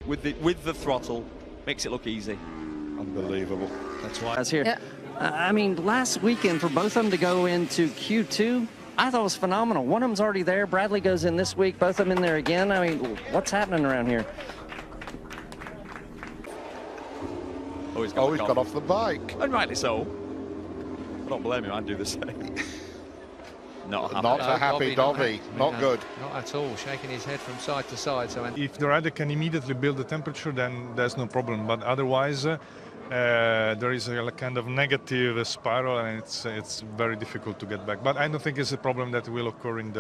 with the throttle, makes it look easy. Unbelievable. That's why. Here. Yeah. I mean, last weekend for both of them to go into Q2, I thought it was phenomenal. One of them's already there. Bradley goes in this week. Both of them in there again. I mean, what's happening around here? Oh, he's got off the bike. And rightly so. I don't blame him, I'd do the same. Not a happy Dobby. Not good. Not at all. Shaking his head from side to side. So if the rider can immediately build the temperature, then there's no problem. But otherwise, there is a kind of negative spiral, and it's very difficult to get back. But I don't think it's a problem that will occur in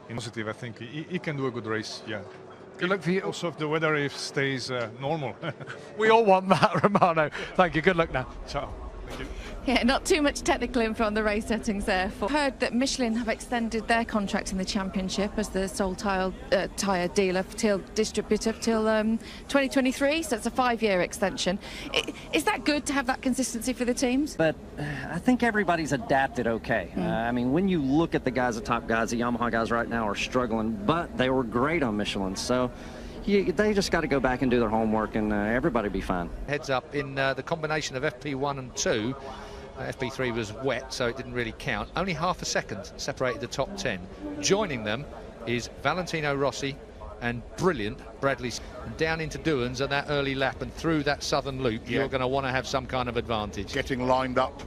positive. I think he can do a good race. Yeah. Good luck for you. Also, if the weather stays normal. We all want that, Romano. Thank you. Good luck now. Ciao. Thank you. Yeah, not too much technical info on the race settings there. Heard that Michelin have extended their contract in the championship as the sole tyre dealer till distributor till 2023, so it's a 5-year extension. Is that good to have that consistency for the teams? But I think everybody's adapted okay. I mean, when you look at the guys, the top guys, the Yamaha guys right now are struggling, but they were great on Michelin. So they just got to go back and do their homework, and everybody be fine. Heads up in the combination of FP1 and 2. FP3 was wet, so it didn't really count. Only half a second separated the top 10. Joining them is Valentino Rossi and brilliant Bradley. And down into Douans at that early lap and through that southern loop, you're going to want to have some kind of advantage. Getting lined up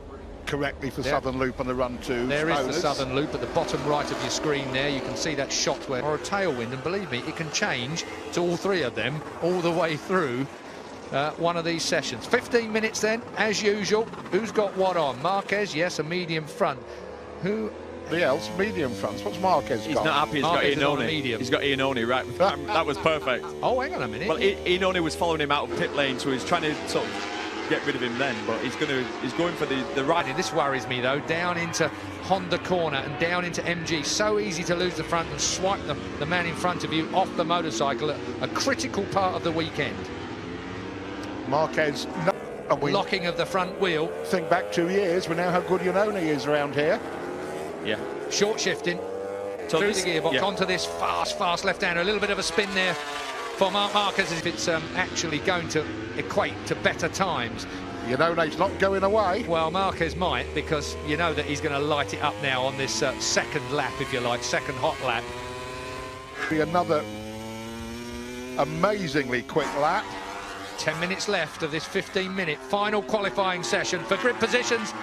correctly for southern loop on the run to There is the southern loop at the bottom right of your screen there. You can see that shot where, or a tailwind, and believe me, it can change to all three of them all the way through one of these sessions. 15 minutes then, as usual. Who's got what on? Marquez, yes, a medium front. Who else? Medium fronts. What's Marquez got? He's not happy. He's got Iannone. He's got Iannone, right? That was perfect. Oh, hang on a minute. Well, Iannone was following him out of pit lane, so he's trying to sort of get rid of him then, but he's going for the right. This worries me though, down into Honda corner and down into MG. So easy to lose the front and swipe the man in front of you off the motorcycle. A critical part of the weekend. Marquez locking of the front wheel. Think back 2 years, we know how good Iannone is around here. Yeah. Short shifting through the gearbox onto this fast left-hander. A little bit of a spin there for Marquez if it's actually going to equate to better times. Iannone's not going away. Well, Marquez might, because you know that he's going to light it up now on this second lap, if you like, second hot lap. Be another amazingly quick lap. 10 minutes left of this 15-minute final qualifying session for grid positions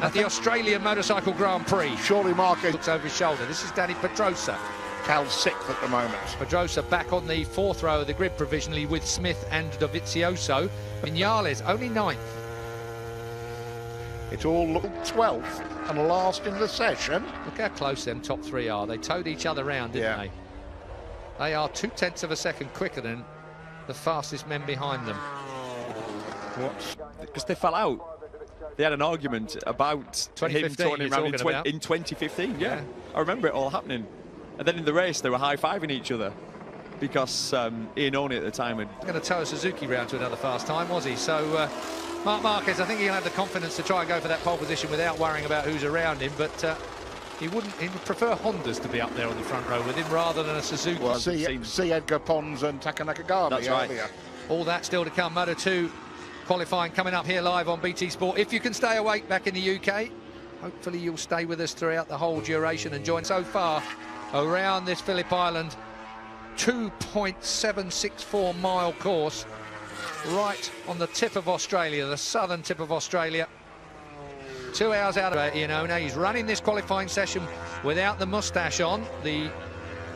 at the Australian Motorcycle Grand Prix. Surely Marquez looks over his shoulder. This is Danny Pedrosa. Cal's 6th at the moment. Pedrosa back on the 4th row of the grid provisionally with Smith and Dovizioso. Viñales only 9th. It all looked 12th and last in the session. Look how close them top 3 are. They towed each other round, didn't they? They are 0.2 of a second quicker than the fastest men behind them. What? Because they fell out. They had an argument about him throwing him around in 2015. Yeah, I remember it all happening. And then in the race, they were high-fiving each other because Iannone at the time had... going to tow a Suzuki round to another fast time, was he? So Marc Marquez, I think he'll have the confidence to try and go for that pole position without worrying about who's around him, but he would prefer Hondas to be up there on the front row with him rather than a Suzuki. Well, see Edgar Pons and Taka Nakagami. That's right. Earlier. All that still to come. Moto 2 qualifying coming up here live on BT Sport. If you can stay awake back in the UK, hopefully you'll stay with us throughout the whole duration and join so far around this Phillip Island 2.764 mile course right on the tip of Australia, the southern tip of Australia. 2 hours out of Iannone. He's running this qualifying session without the moustache on. The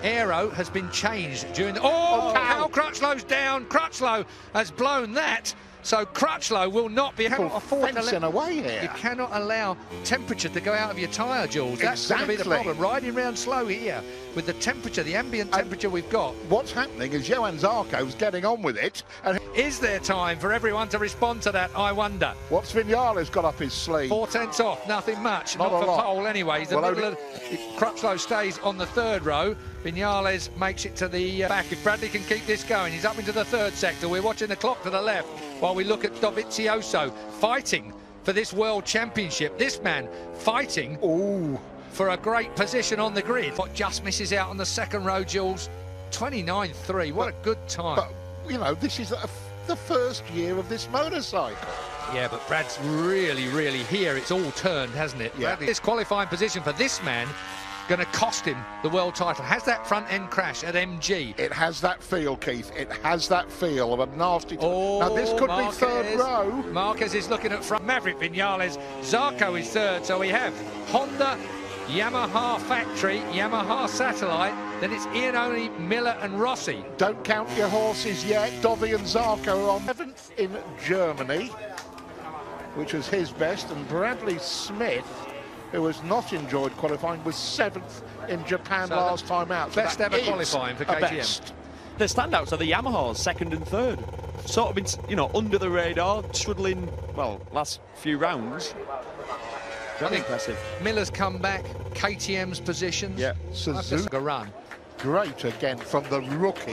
aero has been changed during the... How Crutchlow's down. Crutchlow has blown that. So Crutchlow will not be able to afford fencing away here. You cannot allow temperature to go out of your tyre, Jules. That's going to be the problem. Riding round slow here with the temperature, the ambient temperature we've got. What's happening is Johann Zarco's getting on with it. And is there time for everyone to respond to that, I wonder? What's Viñales got up his sleeve? 4/10 off, nothing much. Not for pole anyway. Crutchlow stays on the 3rd row. Viñales makes it to the back. If Bradley can keep this going, he's up into the 3rd sector. We're watching the clock to the left while we look at Dovizioso fighting for this World Championship. This man fighting for a great position on the grid. What just misses out on the 2nd row, Jules? 29.3. What a good time. But you know, this is the first year of this motorcycle. Yeah, but Brad's really here. It's all turned, hasn't it? Yeah. This qualifying position for this man going to cost him the world title. Has that front end crash at MG? It has that feel, Keith. It has that feel of a nasty... Oh, now, this could Marquez, be third row. Marquez is looking at front. Maverick, Viñales, Zarco is third. So we have Honda, Yamaha factory, Yamaha satellite. Then it's Iannone, Miller and Rossi. Don't count your horses yet. Dovi and Zarco are on 7th in Germany, which was his best, and Bradley Smith, who has not enjoyed qualifying, was 7th in Japan last time out. So best ever qualifying for KTM. Best. The standouts are the Yamahas, 2nd and 3rd. Sort of been, you know, under the radar, struggling, well, last few rounds. Very impressive. Miller's come back, KTM's positions. Yeah, Suzuki. A run. Great again from the rookie